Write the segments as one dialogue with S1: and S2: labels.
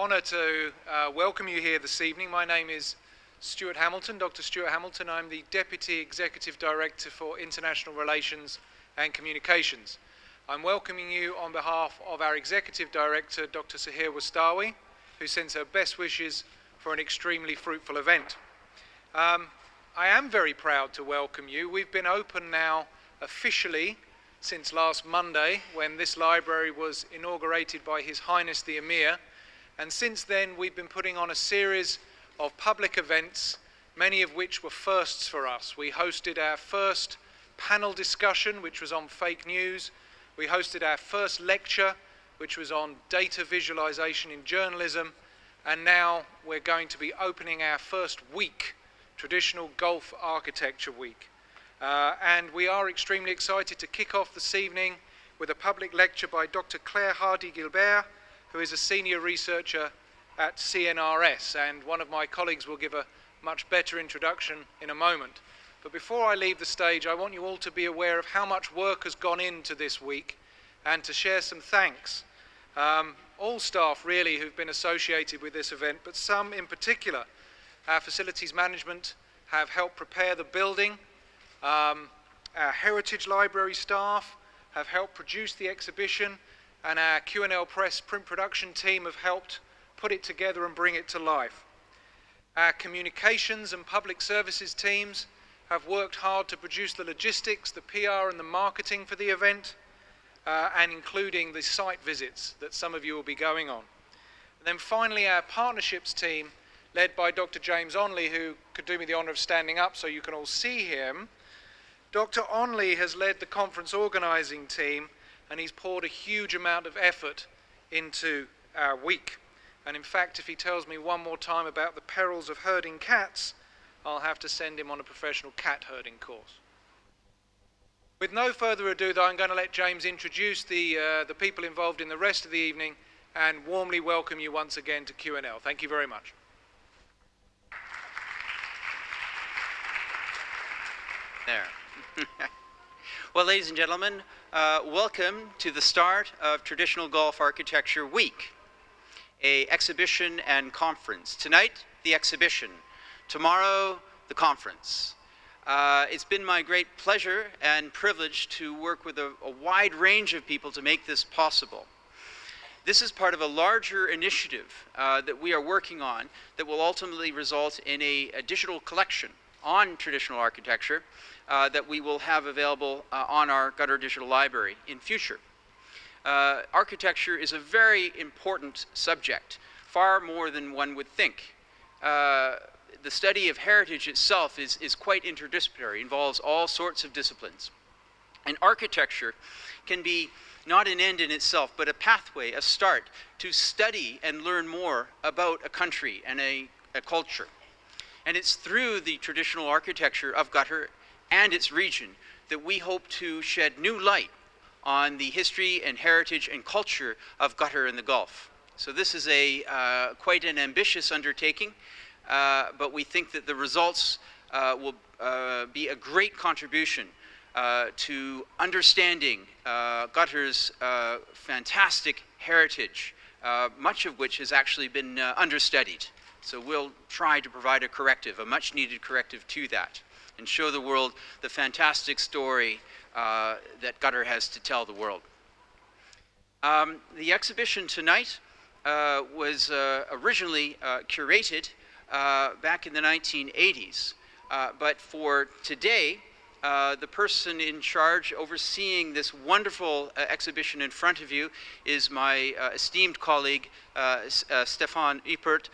S1: honour to welcome you here this evening. My name is Stuart Hamilton, Dr. Stuart Hamilton. I'm the Deputy Executive Director for International Relations and Communications. I'm welcoming you on behalf of our Executive Director, Dr. Sahir Wastawi, who sends her best wishes for an extremely fruitful event. I am very proud to welcome you. We've been open now officially since last Monday, when this library was inaugurated by His Highness the Emir, and since then we've been putting on a series of public events, many of which were firsts for us. We hosted our first panel discussion, which was on fake news. We hosted our first lecture, which was on data visualization in journalism, and now we're going to be opening our first week, Traditional Gulf Architecture Week. And we are extremely excited to kick off this evening with a public lecture by Dr. Claire Hardy-Gilbert, who is a senior researcher at CNRS, and one of my colleagues will give a much better introduction in a moment. But before I leave the stage, I want you all to be aware of how much work has gone into this week and to share some thanks. All staff really who've been associated with this event, but some in particular. Our facilities management have helped prepare the building. Our Heritage Library staff have helped produce the exhibition, and our Q&L Press print production team have helped put it together and bring it to life. Our communications and public services teams have worked hard to produce the logistics, the PR and the marketing for the event, and including the site visits that some of you will be going on. And then finally, our partnerships team, led by Dr. James Onley, who could do me the honour of standing up so you can all see him. Dr. Onley has led the conference organising team, and he's poured a huge amount of effort into our week. And in fact, if he tells me one more time about the perils of herding cats, I'll have to send him on a professional cat herding course. With no further ado, though, I'm going to let James introduce the people involved in the rest of the evening and warmly welcome you once again to Q&L. Thank you very much.
S2: There. Well, ladies and gentlemen, welcome to the start of Traditional Gulf Architecture Week, an exhibition and conference. Tonight, the exhibition. Tomorrow, the conference. It's been my great pleasure and privilege to work with a wide range of people to make this possible. This is part of a larger initiative that we are working on that will ultimately result in a digital collection on traditional architecture that we will have available on our Gutter Digital Library in future. Architecture is a very important subject, far more than one would think. The study of heritage itself is quite interdisciplinary, involves all sorts of disciplines. And architecture can be not an end in itself, but a pathway, a start to study and learn more about a country and a culture. And it's through the traditional architecture of Gutter and its region that we hope to shed new light on the history and heritage and culture of Gutter and the Gulf. So this is quite an ambitious undertaking, but we think that the results will be a great contribution to understanding Gutter's fantastic heritage, much of which has actually been understudied. So we'll try to provide a corrective, a much needed corrective to that, and show the world the fantastic story that Gutter has to tell the world. The exhibition tonight was originally curated back in the 1980s, but for today, the person in charge overseeing this wonderful exhibition in front of you is my esteemed colleague, Stefan Ippert,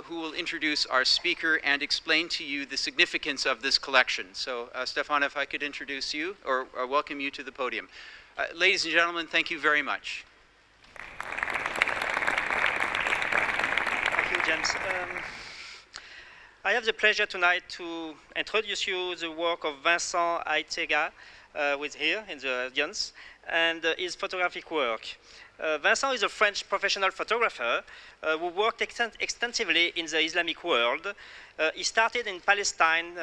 S2: who will introduce our speaker and explain to you the significance of this collection. So, Stefan, if I could introduce you or welcome you to the podium. Ladies and gentlemen, thank you very much.
S3: Thank you, James. I have the pleasure tonight to introduce you the work of Vincent Aitega, who is here in the audience, and his photographic work. Vincent is a French professional photographer who worked extensively in the Islamic world. He started in Palestine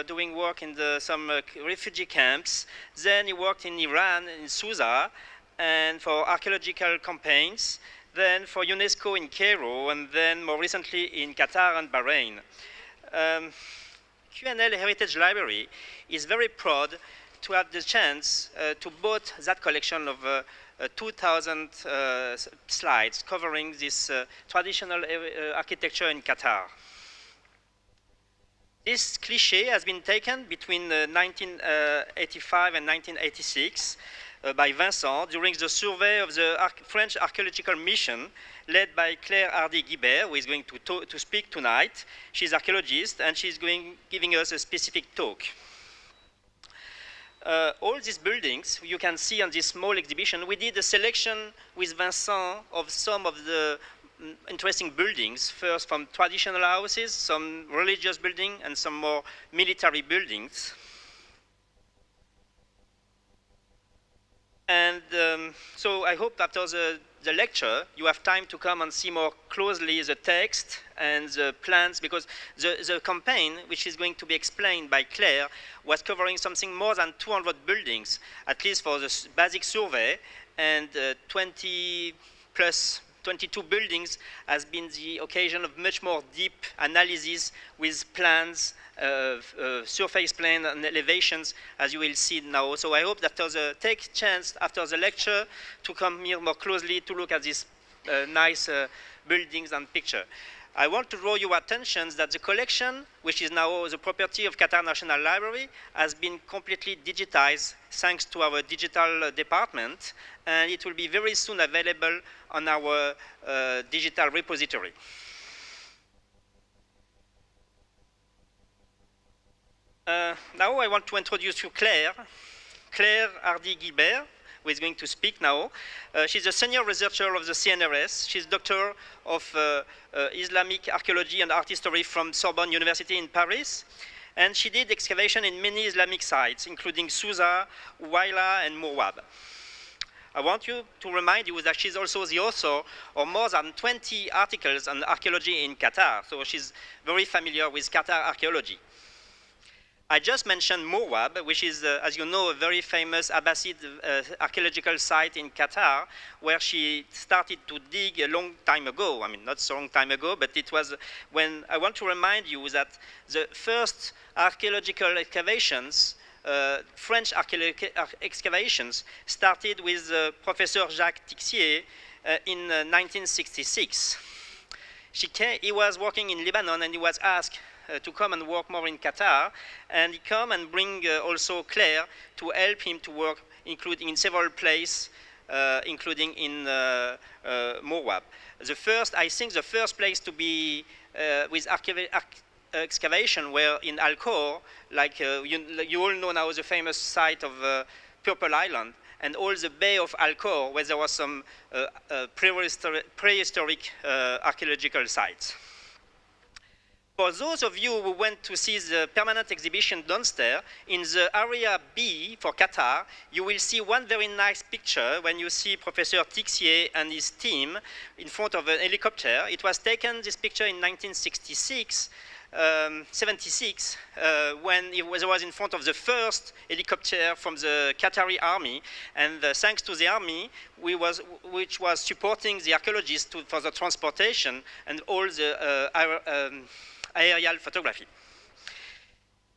S3: doing work in some refugee camps. Then he worked in Iran, in Susa, and for archaeological campaigns. then for UNESCO in Cairo, and then more recently in Qatar and Bahrain. QNL Heritage Library is very proud to have the chance to both that collection of 2,000 slides covering this traditional architecture in Qatar. This cliché has been taken between 1985 and 1986 by Vincent during the survey of the French archaeological mission led by Claire Hardy-Guibert, who is going to speak tonight. She's an archaeologist, and she's giving us a specific talk. All these buildings you can see on this small exhibition. We did a selection with Vincent of some of the interesting buildings, first from traditional houses, some religious buildings, and some more military buildings. And so I hope after the lecture, you have time to come and see more closely the text and the plans, because the campaign, which is going to be explained by Claire, was covering something more than 200 buildings, at least for the basic survey, and 22 buildings has been the occasion of much more deep analysis with plans, surface plan and elevations, as you will see now. So I hope that take chance after the lecture to come here more closely to look at these nice buildings and picture. I want to draw your attention that the collection, which is now the property of Qatar National Library, has been completely digitized thanks to our digital department, and it will be very soon available on our digital repository. Now I want to introduce you Claire Hardy-Guibert, who is going to speak now. She's a senior researcher of the CNRS. She's doctor of Islamic archaeology and art history from Sorbonne University in Paris. And she did excavation in many Islamic sites, including Susa, Huayla, and Murwab. I want you to remind you that she's also the author of more than 20 articles on archaeology in Qatar. So she's very familiar with Qatar archaeology. I just mentioned Murwab, which is, as you know, a very famous Abbasid archaeological site in Qatar, where she started to dig a long time ago. I mean, not so long time ago, but it was when I want to remind you that the first archaeological excavations, French excavations, started with Professor Jacques Tixier in 1966. He was working in Lebanon, and he was asked to come and work more in Qatar, and he come and bring also Claire to help him to work, including in several places, including in Murwab. I think the first place to be with excavation were in Al Khor, like you all know now the famous site of Purple Island, and all the Bay of Al Khor, where there was some prehistoric archaeological sites. For those of you who went to see the permanent exhibition downstairs, in the area B for Qatar, you will see one very nice picture when you see Professor Tixier and his team in front of an helicopter. It was taken, this picture, in 1976, 76, when it was in front of the first helicopter from the Qatari army, and thanks to the army, which was supporting the archaeologists for the transportation and all the aerial photography.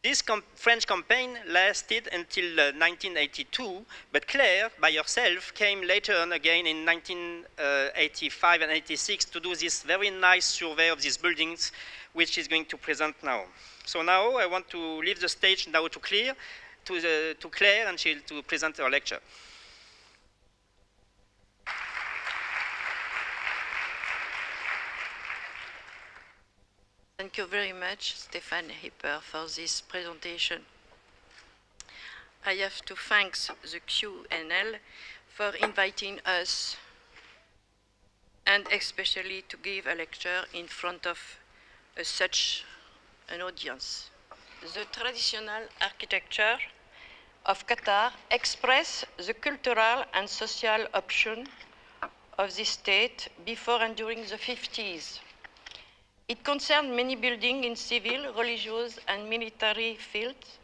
S3: This French campaign lasted until 1982, but Claire, by herself, came later on again in 1985 and 86 to do this very nice survey of these buildings, which she's going to present now. So now I want to leave the stage now to Claire, and she'll to present her lecture.
S4: Thank you very much, Stéphane Hipper, for this presentation. I have to thank the QNL for inviting us, and especially to give a lecture in front of such an audience. The traditional architecture of Qatar expresses the cultural and social option of the state before and during the 50s. It concerned many buildings in civil, religious, and military fields,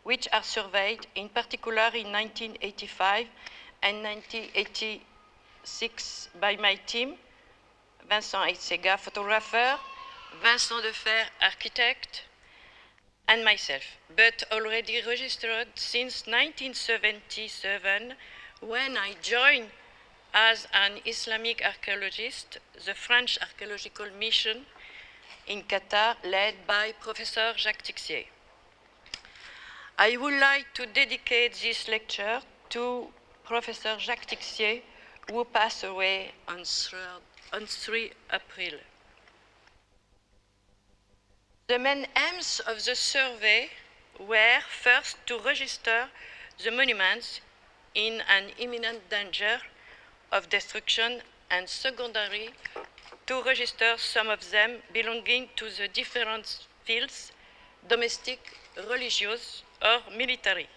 S4: which are surveyed, in particular in 1985 and 1986 by my team, Vincent Aitsega, photographer, Vincent Defer, architect, and myself, but already registered since 1977 when I joined as an Islamic archaeologist the French Archaeological Mission in Qatar led by Professor Jacques Tixier. I would like to dedicate this lecture to Professor Jacques Tixier, who passed away on 3 April. The main aims of the survey were first to register the monuments in an imminent danger of destruction, and secondary to register some of them belonging to the different fields, domestic, religious, or military.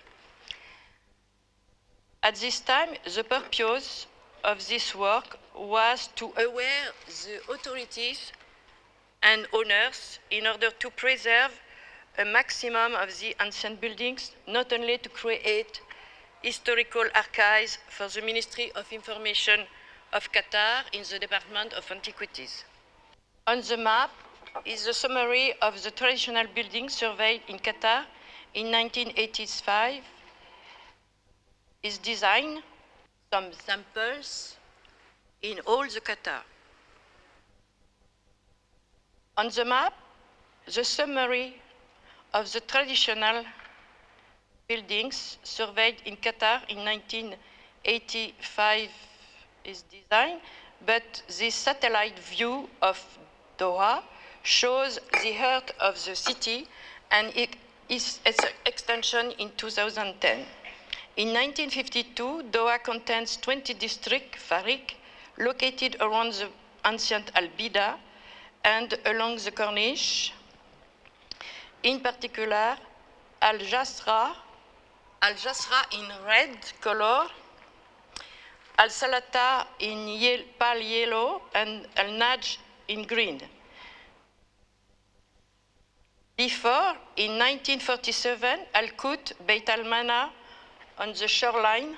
S4: At this time, the purpose of this work was to aware the authorities and owners in order to preserve a maximum of the ancient buildings, not only to create historical archives for the Ministry of Information of Qatar in the Department of Antiquities. On the map is a summary of the traditional buildings surveyed in Qatar in 1985. Is designed some samples in all the Qatar. On the map, the summary of the traditional buildings surveyed in Qatar in 1985 is designed, but this satellite view of Doha shows the heart of the city and its extension in 2010. In 1952, Doha contains 20 districts, Farik, located around the ancient Al-Bida and along the Corniche. In particular, Al-Jasra in red color, Al-Salata in pale yellow, and Al-Najj in green. Before, in 1947, Al-Qut, Beit al-Mana on the shoreline,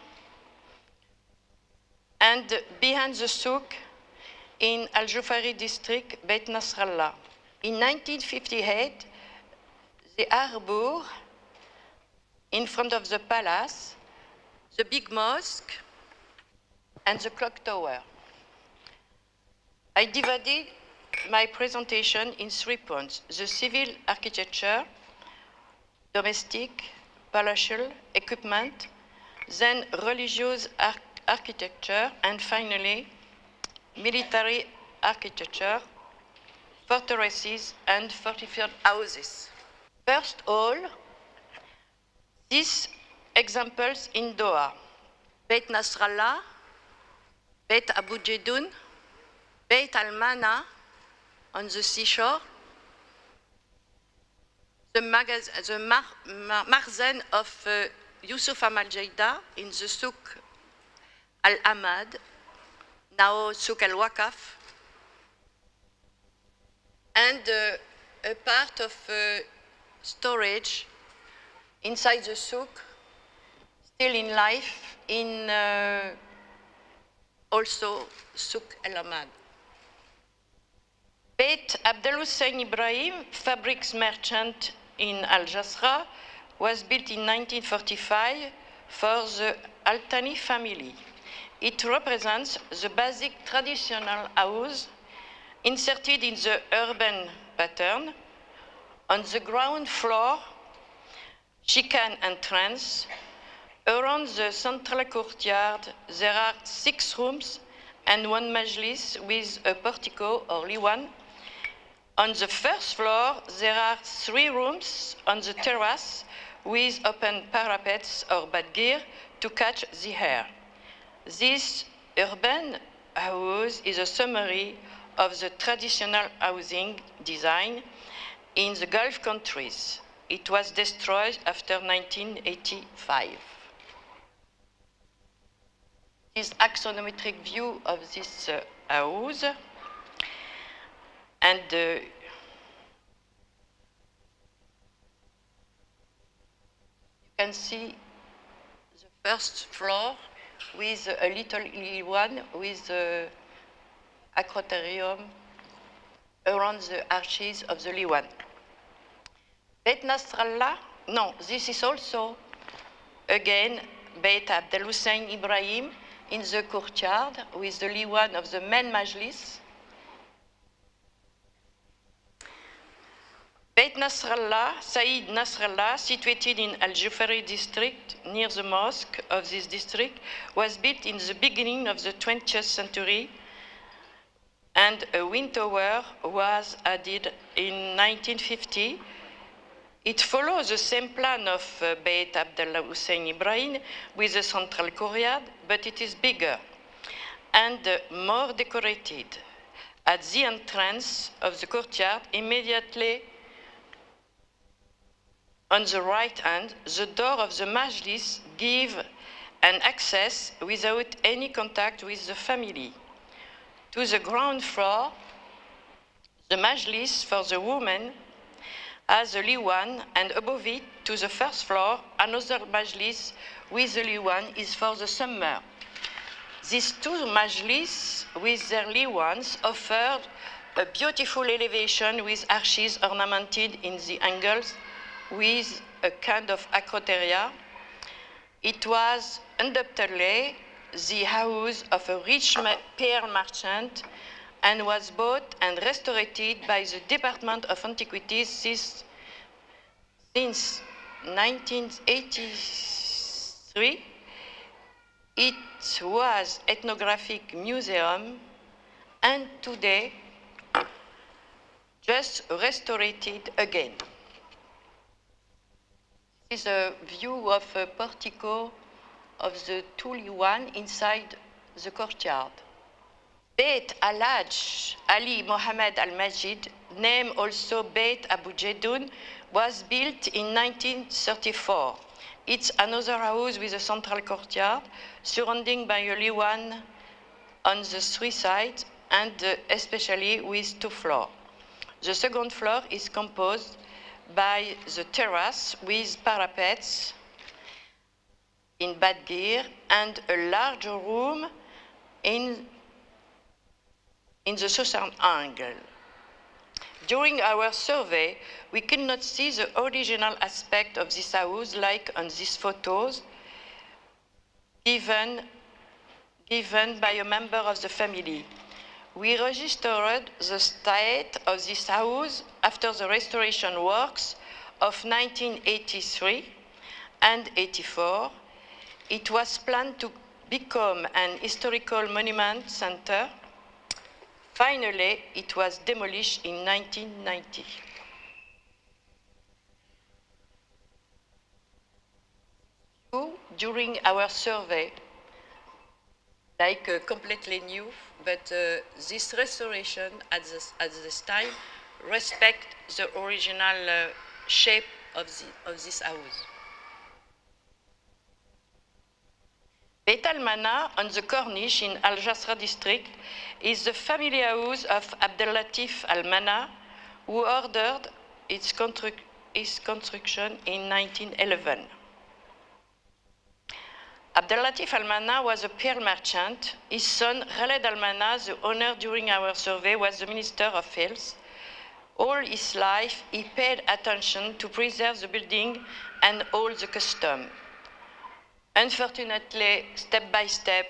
S4: and behind the souk in Al-Jufari district, Beit Nasrallah. In 1958, the harbour in front of the palace, the big mosque, and the clock tower. I divided my presentation in 3 points: the civil architecture, domestic, palatial equipment, then religious architecture, and finally, military architecture, fortresses, and fortified houses. First all, these examples in Doha: Beit Nasrallah, Beit Abu Jedun, Beit al-Mana on the seashore, the Marzen of Yusuf al-Jaida in the Souk al-Ahmad, now Souk al-Waqaf, and a part of storage inside the souk, still in life, in also Souk al-Ahmad. Beit Abdel Hussein Ibrahim, fabrics merchant in Al-Jasra, was built in 1945 for the Al-Thani family. It represents the basic traditional house inserted in the urban pattern. On the ground floor, chican entrance. Around the central courtyard, there are 6 rooms and 1 majlis with a portico, only one. On the first floor, there are 3 rooms on the terrace with open parapets or badgir to catch the air. This urban house is a summary of the traditional housing design in the Gulf countries. It was destroyed after 1985. This axonometric view of this house, and you can see the first floor with a little one with acroterium around the arches of the Liwan. Beit Nasrallah, no, this is also, again, Beit Abdel Hussein Ibrahim in the courtyard with the Liwan of the main Majlis. Beit Nasrallah, Sayyid Nasrallah, situated in Al-Jufari district, near the mosque of this district, was built in the beginning of the 20th century, and a wind tower was added in 1950. It follows the same plan of Beit Abdel Hussein Ibrahim with a central courtyard, but it is bigger and more decorated. At the entrance of the courtyard, immediately on the right hand, the door of the Majlis gives an access without any contact with the family. To the ground floor, the Majlis for the women has a Liwan, and above it, to the first floor, another Majlis with the Liwan is for the summer. These two Majlis with their Liwans offered a beautiful elevation with arches ornamented in the angles with a kind of acroteria. It was undoubtedly the house of a rich pearl merchant and was bought and restored by the Department of Antiquities since 1983. It was ethnographic museum and today just restored again. This is a view of a portico of the Liwan inside the courtyard. Beit Al-Hajj Ali Mohammed Al-Majid, named also Beit Abu Jadun, was built in 1934. It's another house with a central courtyard, surrounded by a Liwan on the three sides, and especially with two floors. The second floor is composed by the terrace with parapets in bad gear and a larger room in the southern angle. During our survey, we could not see the original aspect of this house like on these photos given by a member of the family. We registered the state of this house after the restoration works of 1983 and 84. It was planned to become an historical monument center. Finally, it was demolished in 1990. During our survey, like completely new, but this restoration at this time respect the original shape of this house. Beit Al-Mana on the Corniche in Al-Jasra district is the family house of Abdel Latif Al-Mana, who ordered its construction in 1911. Abdel Latif Al-Mana was a pearl merchant. His son, Khaled Al-Mana, the owner during our survey, was the Minister of Health. All his life, he paid attention to preserve the building and all the custom. Unfortunately, step by step,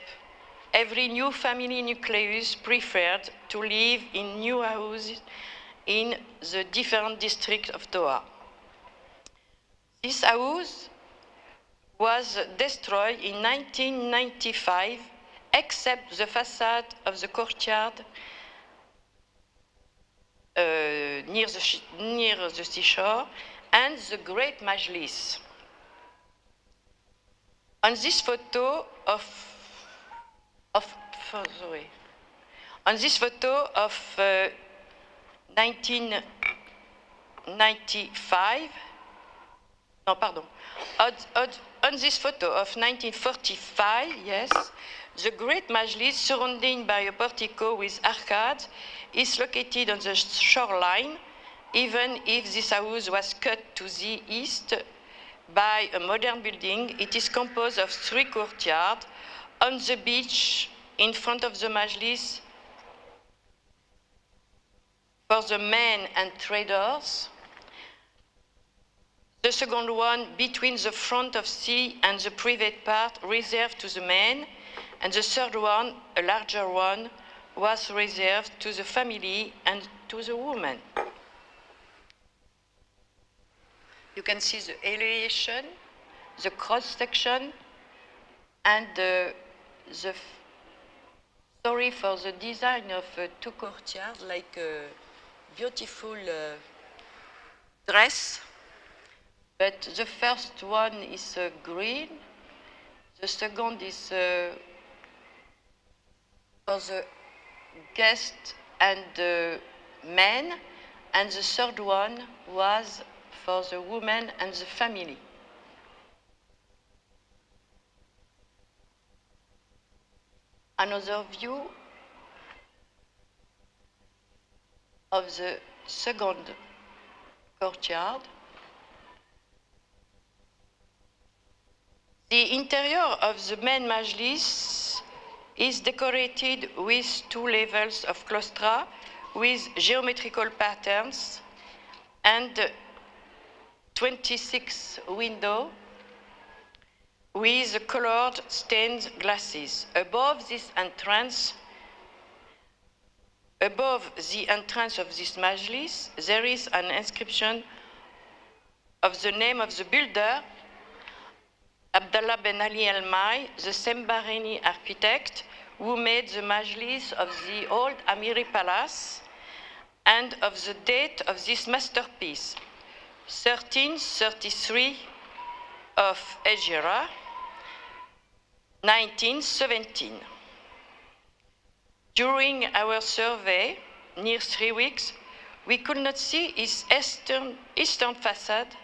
S4: every new family nucleus preferred to live in new houses in the different districts of Doha. This house was destroyed in 1995, except the facade of the courtyard near the seashore and the Great Majlis. On this photo of 1995, no, pardon. On this photo of 1945, yes, the Great Majlis, surrounded by a portico with arcades, is located on the shoreline, even if this house was cut to the east by a modern building. It is composed of three courtyards. On the beach, in front of the Majlis, for the men and traders. The second one between the front of sea and the private part reserved to the men. And the third one, a larger one, was reserved to the family and to the woman. You can see the elevation, the cross-section, and the story for the design of two courtyards, like a beautiful dress. But the first one is green, the second is for the guest and the men, and the third one was for the woman and the family. Another view of the second courtyard. The interior of the main majlis is decorated with 2 levels of claustra with geometrical patterns and 26 windows with colored stained glasses. Above the entrance of this majlis, there is an inscription of the name of the builder, Abdallah Ben Ali Al-Mai, the same Bahraini architect who made the majlis of the old Amiri Palace, and of the date of this masterpiece, 1333 of Hijra, 1917. During our survey, near 3 weeks, we could not see its eastern facade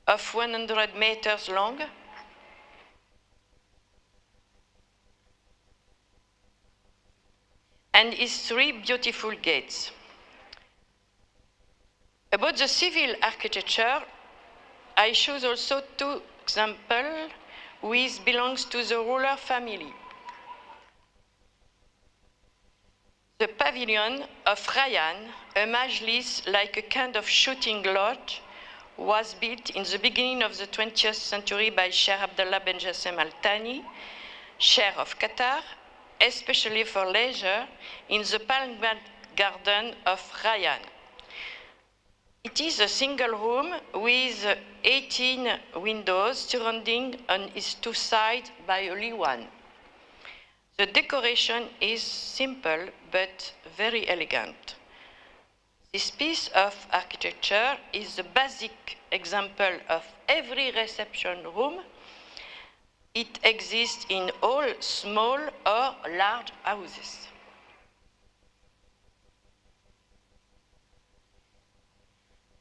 S4: of 100 meters long, and its 3 beautiful gates. About the civil architecture, I chose also 2 examples which belongs to the ruler family. The pavilion of Rayyan, a majlis like a kind of shooting lodge, was built in the beginning of the 20th century by Sheikh Abdallah Ben Jassem Al Thani, Sheikh of Qatar, especially for leisure, in the Palm Garden of Rayyan. It is a single room with 18 windows surrounding on its 2 sides by only 1. The decoration is simple but very elegant. This piece of architecture is the basic example of every reception room. It exists in all small or large houses.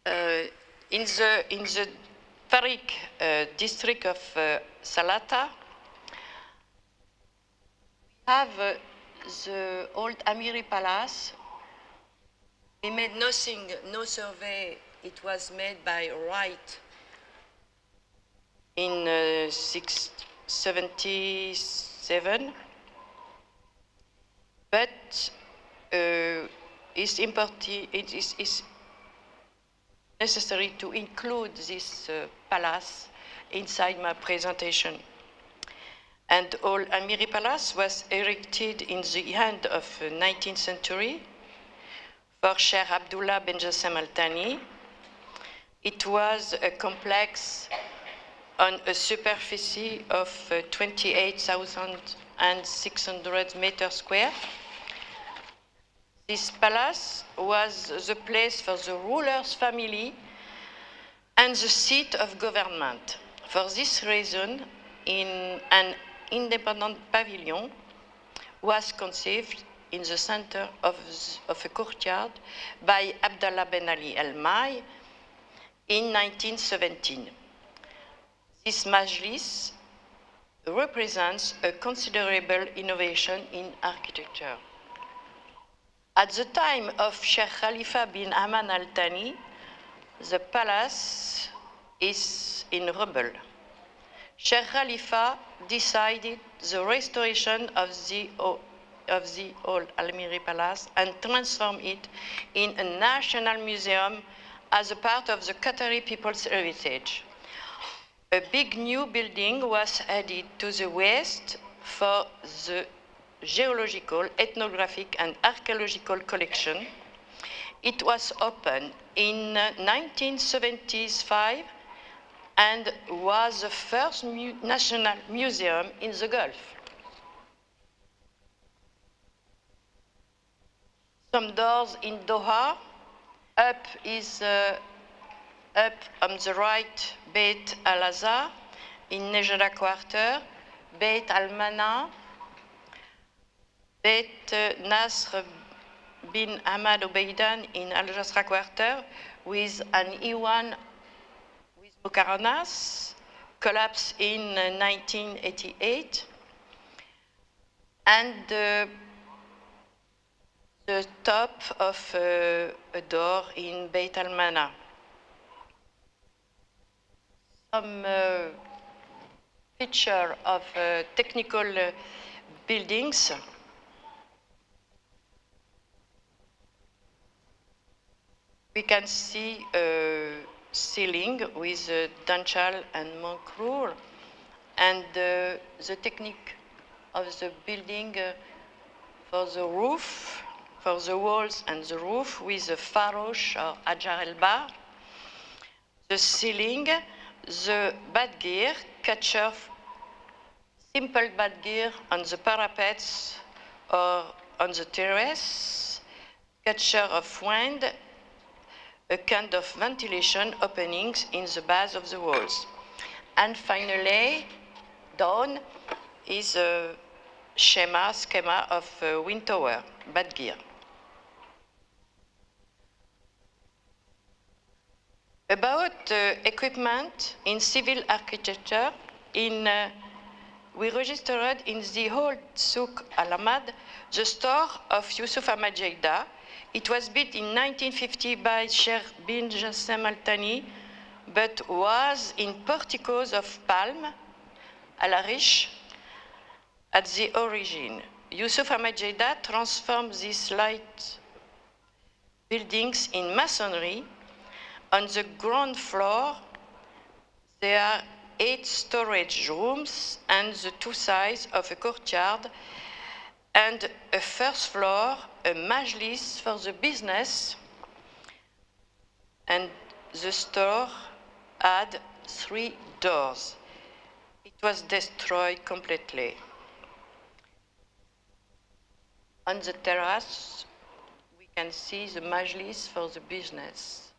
S4: In the Tariq district of Salata, we have the old Amiri Palace. We made nothing, no survey. It was made by Wright in 677, but it's important. It is necessary to include this palace inside my presentation. And old Amiri Palace was erected in the end of the 19th century for Sheikh Abdullah Ben Jassem Al Thani. It was a complex on a superficie of 28,600 meters square. This palace was the place for the ruler's family and the seat of government. For this reason, an independent pavilion was conceived in the center of a courtyard by Abdallah Ben Ali Al-Mai in 1917. This majlis represents a considerable innovation in architecture. At the time of Sheikh Khalifa bin Aman Al Thani, the palace is in rubble. Sheikh Khalifa decided the restoration of the of the old Almiri Palace and transform it in a national museum as a part of the Qatari people's heritage. A big new building was added to the west for the geological, ethnographic, and archaeological collection. It was opened in 1975 and was the first national museum in the Gulf. Some doors in Doha. Up is up on the right, Beit Al-Azhar in Nejada Quarter, Beit Al-Mana, Beit Nasr bin Ahmad Obeidan in Al-Jasra Quarter with an Iwan with Bukaranas, collapsed in 1988, and the top of a door in Beit Al-Mana. Some picture of technical buildings. We can see a ceiling with Danchal and Monkrur, and the technique of the building for the roof, for the walls and the roof with the farosh or Hajar el-Bar, the ceiling, the bad gear, catcher, simple bad gear on the parapets or on the terrace, catcher of wind, a kind of ventilation openings in the base of the walls. And finally, down is a schema of wind tower, bad gear. About equipment in civil architecture, we registered in the old Souk Al-Ahmad the store of Yusuf Ahmad Jaida. It was built in 1950 by Sheikh bin Jassem Al Thani, but was in porticos of palm, al-Arish, at the origin. Yusuf Ahmad Jaida transformed these light buildings in masonry. On the ground floor, there are 8 storage rooms and the 2 sides of a courtyard, and a first floor, a majlis for the business, and the store had 3 doors. It was destroyed completely. On the terrace, we can see the majlis for the business.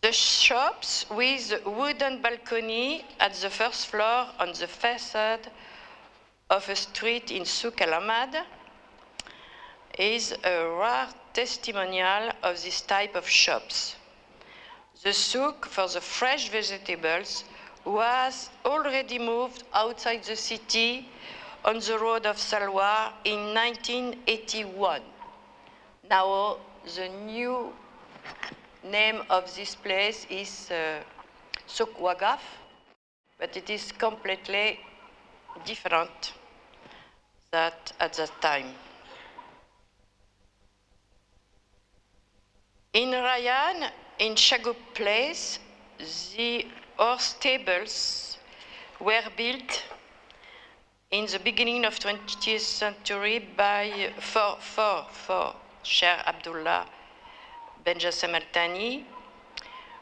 S4: The shops with wooden balcony at the first floor on the facade of a street in Souk Al-Ahmad is a rare testimonial of this type of shops. The souk for the fresh vegetables was already moved outside the city on the road of Salwa in 1981. Now the new name of this place is Souk Waqaf, but it is completely different that at that time. In Rayan, in Shagoup Place, the horse stables were built in the beginning of 20th century for Sheikh Abdullah Ben Jassem Al Thani,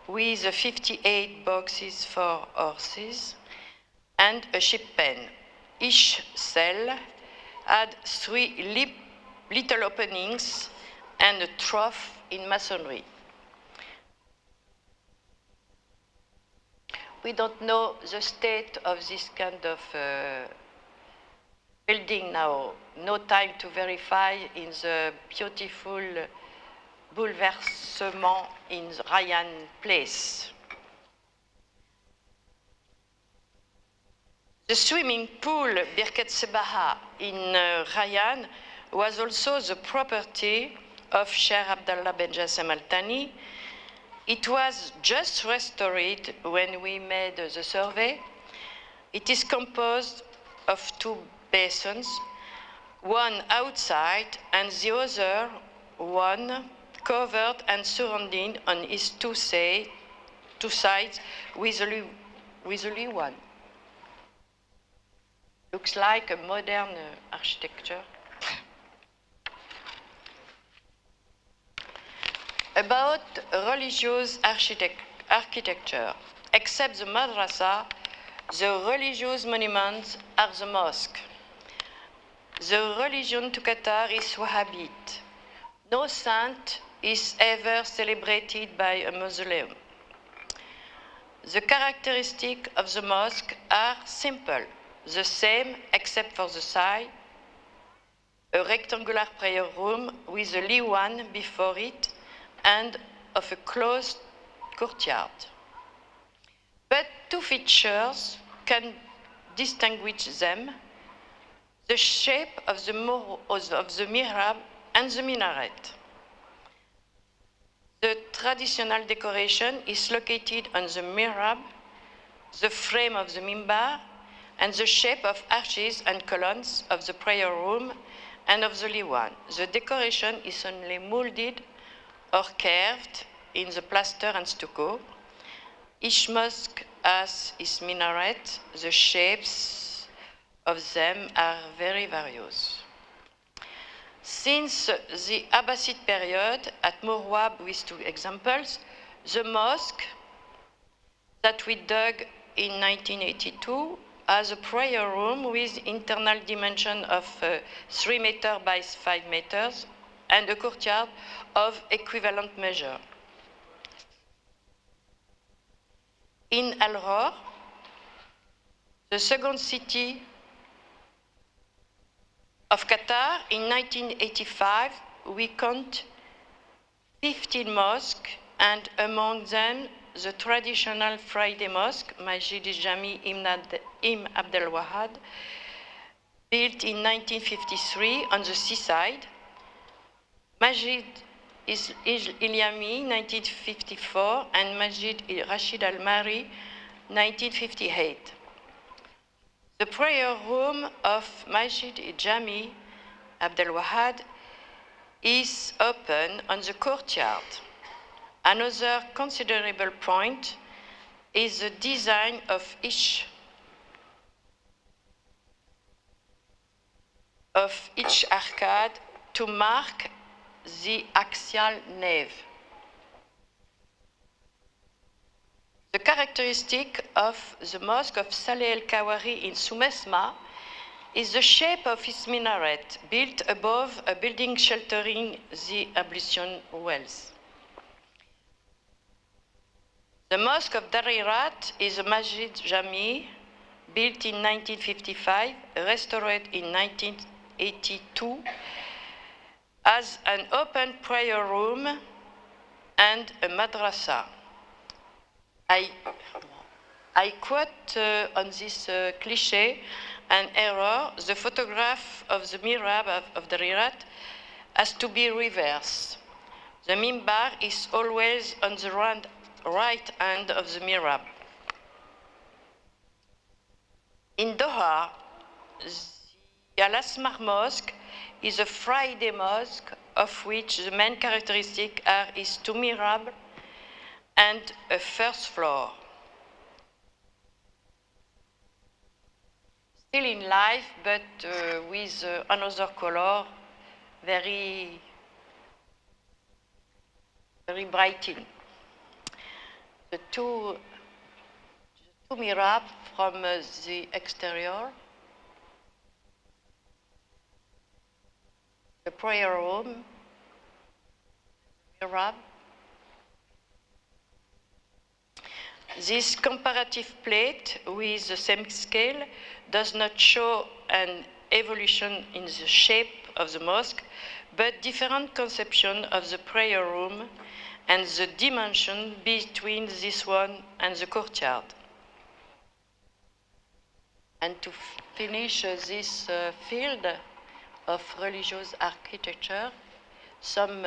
S4: with 58 boxes for horses and a sheep pen. Each cell had 3 little openings and a trough in masonry. We don't know the state of this kind of building now. No time to verify in the beautiful bouleversement in Rayan Place. The swimming pool Birkat Sebaha in Rayan was also the property of Sheikh Abdullah Ben Jassem Al Thani. It was just restored when we made the survey. It is composed of 2 basins one outside and the other one covered and surrounded on its two sides with only one. Looks like a modern architecture. About religious architecture, except the madrasa, the religious monuments are the mosque. The religion to Qatar is Wahhabite. No saint is ever celebrated by a Muslim. The characteristics of the mosque are simple, the same except for the side, a rectangular prayer room with a liwan before it and of a closed courtyard. But two features can distinguish them: the shape of the mihrab and the minaret. The traditional decoration is located on the mihrab, the frame of the mimbar, and the shape of arches and columns of the prayer room and of the liwan. The decoration is only molded or carved in the plaster and stucco. Each mosque has its minaret. The shapes of them are very various. Since the Abbasid period, at Murwab, with two examples, the mosque that we dug in 1982 has a prayer room with internal dimension of 3 meters by 5 meters and a courtyard of equivalent measure. In Al-Ror, the second city of Qatar, in 1985, we count 15 mosques, and among them the traditional Friday mosque, Masjid Jami Ibn Abdel Wahad, built in 1953 on the seaside, Masjid Ilyami, 1954, and Masjid Rashid Al-Mari, 1958. The prayer room of Masjid Jami Abdel Wahad is open on the courtyard. Another considerable point is the design of each arcade to mark the axial nave. The characteristic of the Mosque of Saleh el-Kawari in Soumesma is the shape of its minaret, built above a building sheltering the ablution wells. The Mosque of Darirat is a Masjid Jami, built in 1955, restored in 1982, as an open prayer room and a madrasa. I quote on this cliché an error: the photograph of the mihrab of Darirat has to be reversed. The mimbar is always on the right hand of the mihrab. In Doha, the Al-Asmar Mosque is a Friday mosque of which the main characteristic are its two mihrab and a first floor. Still in life, but with another color, very brighting. The two mihrab from the exterior, the prayer room, mihrab. This comparative plate with the same scale does not show an evolution in the shape of the mosque, but different conception of the prayer room and the dimension between this one and the courtyard. And to finish this field of religious architecture, some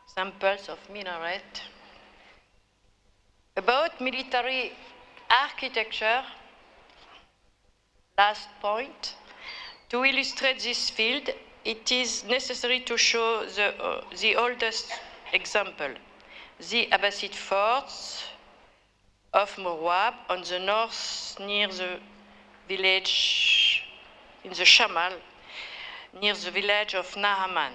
S4: samples of minaret. About military architecture, last point, To illustrate this field, it is necessary to show the oldest example, the Abbasid forts of Murwab on the north near the village, in the Shamal, near the village of Nahaman.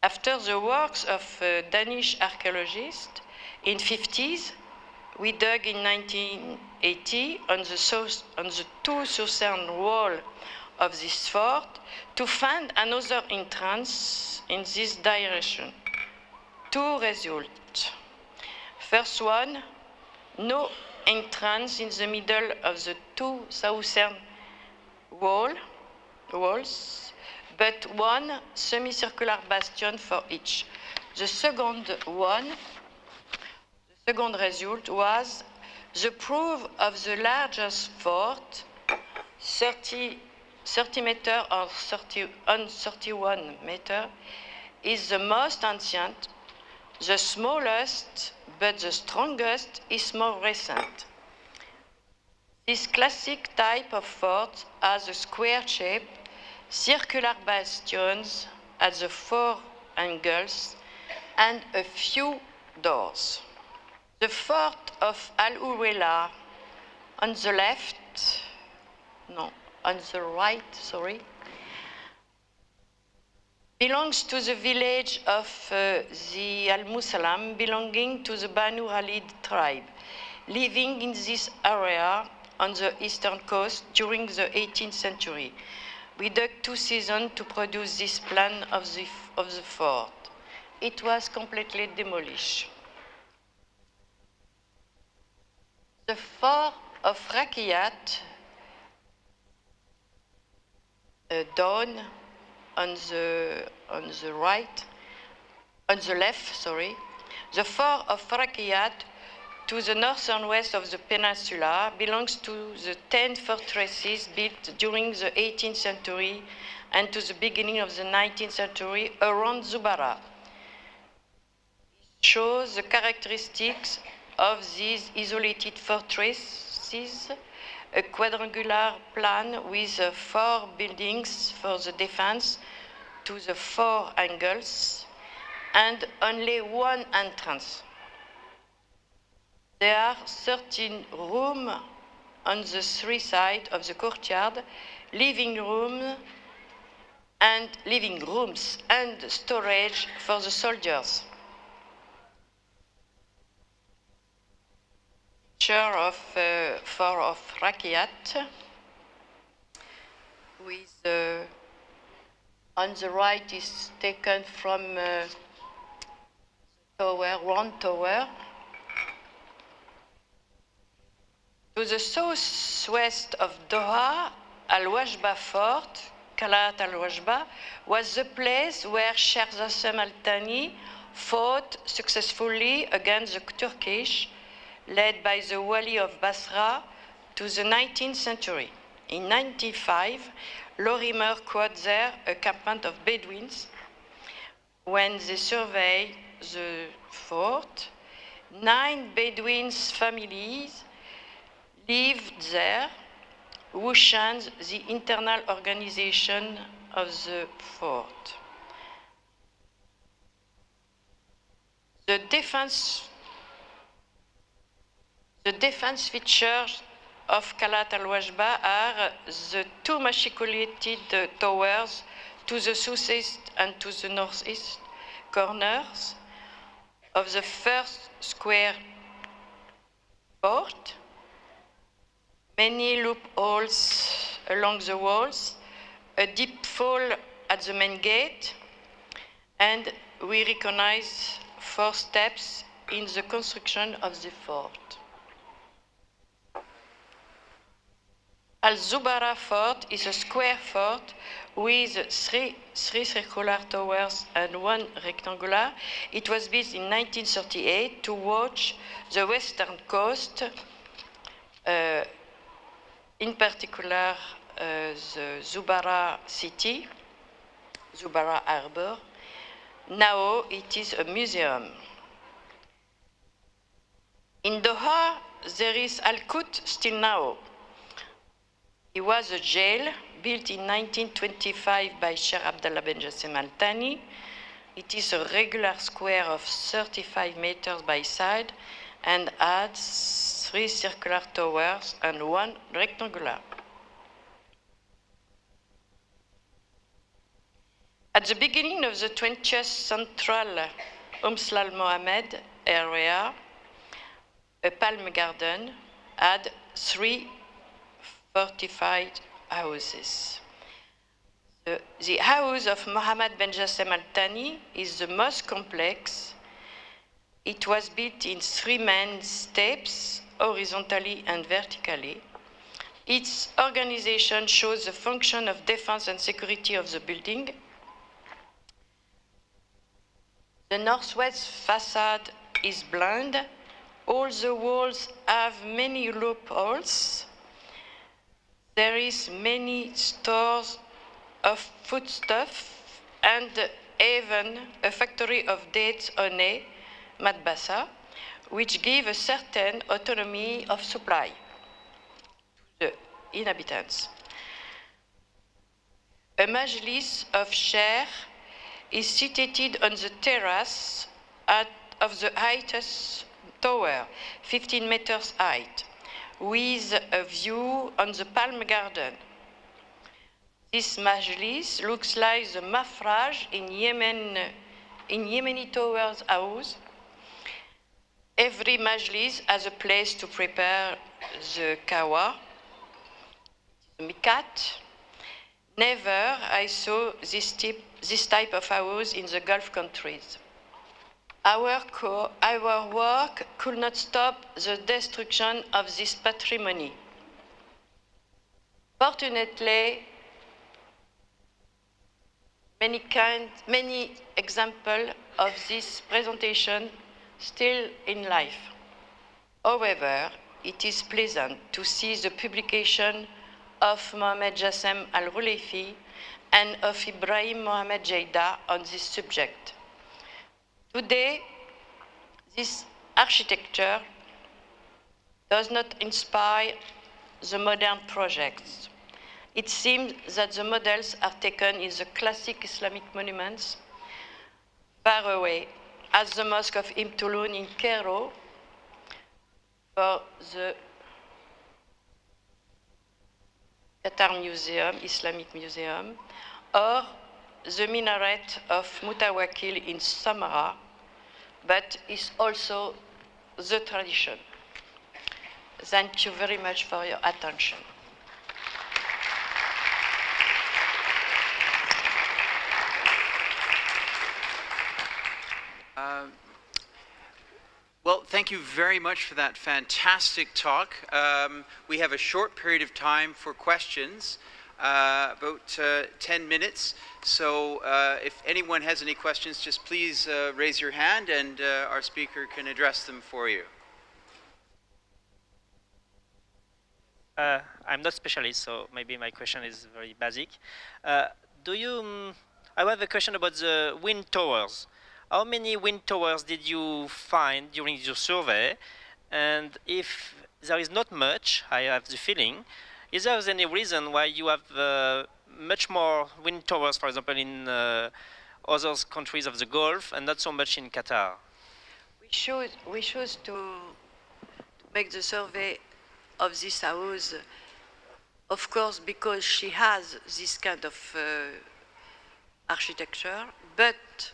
S4: After the works of Danish archaeologists in 50s, we dug in 1980 on the two southern wall of this fort to find another entrance in this direction. Two results. First one, no entrance in the middle of the two southern walls, but one semicircular bastion for each. The second result was the proof of the largest fort, 30 meter or 31 meter, is the most ancient. The smallest but the strongest is more recent. This classic type of fort has a square shape, circular bastions at the four angles, and a few doors. The fort of Al-Uwela on the right, belongs to the village of the Al-Musalam, belonging to the Banu Khalid tribe, living in this area on the eastern coast during the 18th century. We dug 2 seasons to produce this plan of the fort. It was completely demolished. The fort of Rakiyat, down on the left, the fort of Rakiyat to the north and west of the peninsula belongs to the 10 fortresses built during the 18th century and to the beginning of the 19th century around Zubara. It shows the characteristics of these isolated fortresses, a quadrangular plan with 4 buildings for the defense to the 4 angles and only 1 entrance. There are 13 rooms on the 3 sides of the courtyard, living rooms and storage for the soldiers. Picture of Fort of Rakiyat, with on the right is taken from round tower. To the southwest of Doha, Al-Wajba Fort, Qalat Al-Wajba, was the place where Sheikh Qasim Al-Thani fought successfully against the Turkish, led by the Wali of Basra, to the 19th century. In 1995, Lorimer caught there a campment of Bedouins. When they surveyed the fort, 9 Bedouin families lived there, who changed the internal organization of the fort. The defense features of Qalat Al-Wajba are the 2 machicolated towers to the southeast and to the northeast corners of the first square fort, many loopholes along the walls, a deep fall at the main gate, and we recognize 4 steps in the construction of the fort. Al-Zubara Fort is a square fort with 3 circular towers and 1 rectangular. It was built in 1938 to watch the western coast, in particular the Zubara city, Zubara harbor. Now it is a museum. In Doha, there is Al-Qut still now. It was a jail built in 1925 by Sheikh Abdallah Ben Jassem Al Thani. It is a regular square of 35 meters by side and adds 3 circular towers and 1 rectangular. At the beginning of the 20th central Umslal Mohammed area, a palm garden had 3 fortified houses. The house of Mohammed Ben Jassem Al Thani is the most complex. It was built in 3 main steps, horizontally and vertically. Its organization shows the function of defense and security of the building. The northwest facade is blind. All the walls have many loopholes. There is many stores of foodstuff and even a factory of dates honey, Madbasa, which give a certain autonomy of supply to the inhabitants. A majlis of sheikh is situated on the terrace of the highest tower, 15 meters height, with a view on the palm garden. This majlis looks like the mafraj in Yemeni Towers house. Every majlis has a place to prepare the kawa, the mikat. Never I saw this type of house in the Gulf countries. Our work could not stop the destruction of this patrimony. Fortunately, many examples of this presentation still in life. However, it is pleasant to see the publication of Mohammed Jassem Al-Ruleifi and of Ibrahim Mohammed Jaida on this subject. Today, this architecture does not inspire the modern projects. It seems that the models are taken in the classic Islamic monuments far away, as the Mosque of Ibn Tulun in Cairo, for the Qatar Museum, Islamic Museum, or the minaret of Mutawakil in Samarra, but is also the tradition. Thank you very much for your attention.
S2: Well, thank you very much for that fantastic talk. We have a short period of time for questions, about 10 minutes. So if anyone has any questions, just please raise your hand and our speaker can address them for you.
S3: I'm not specialist, so maybe my question is very basic. I have a question about the wind towers. How many wind towers did you find during your survey? And if there is not much, I have the feeling, is there any reason why you have much more wind towers, for example, in other countries of the Gulf and not so much in Qatar?
S4: We chose to make the survey of this house, of course, because she has this kind of architecture, but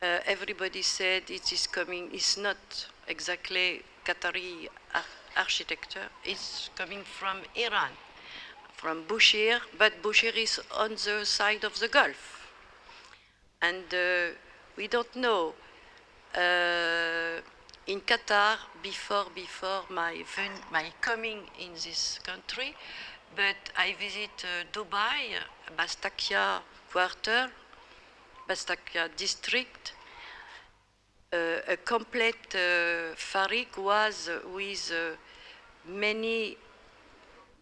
S4: everybody said it is coming, it's not exactly Qatari architecture, it's coming from Iran, from Bushehr, but Bushehr is on the side of the Gulf. And we don't know. In Qatar, before my coming in this country, but I visit Dubai, Bastakia quarter, Bastakia district. A complete farik was with many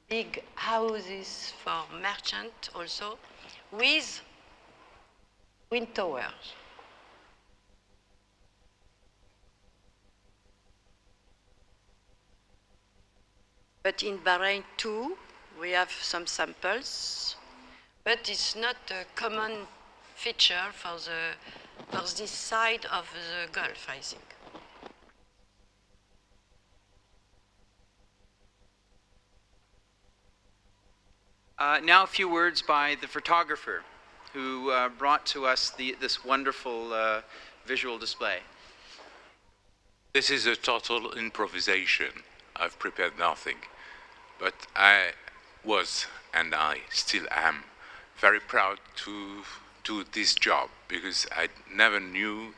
S4: big houses for merchant also, with wind towers. But in Bahrain too, we have some samples, but it's not a common feature for this side of the Gulf, I think.
S2: Now a few words by the photographer who brought to us this wonderful visual display.
S5: This is a total improvisation. I've prepared nothing. But I was, and I still am, very proud to do this job because I never knew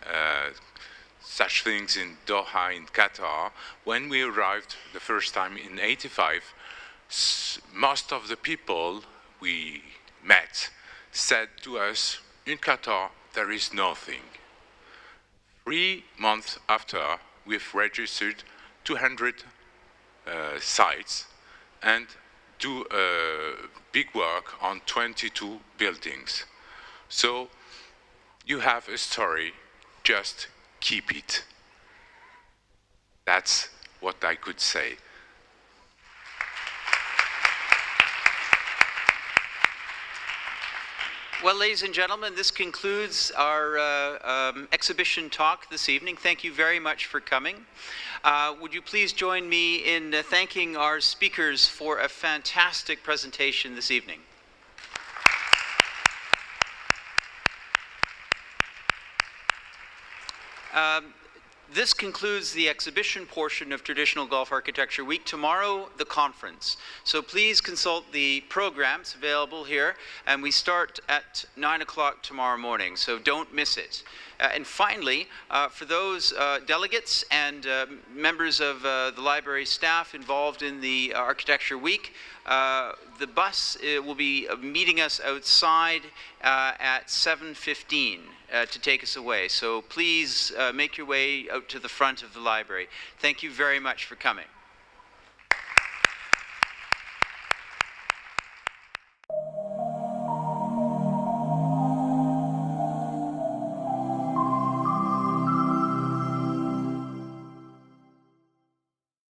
S5: such things in Doha, in Qatar. When we arrived the first time in '85, most of the people we met said to us, in Qatar, there is nothing. 3 months after, we've registered 200 sites and do big work on 22 buildings. So you have a story, just keep it. That's what I could say.
S2: Well, ladies and gentlemen, this concludes our exhibition talk this evening. Thank you very much for coming. Would you please join me in thanking our speakers for a fantastic presentation this evening? This concludes the exhibition portion of Traditional Gulf Architecture Week. Tomorrow, the conference. So please consult the programs available here, and we start at 9 o'clock tomorrow morning, so don't miss it. And finally, for those delegates and members of the library staff involved in the Architecture Week, the bus will be meeting us outside at 7:15 to take us away. So please make your way out to the front of the library. Thank you very much for coming.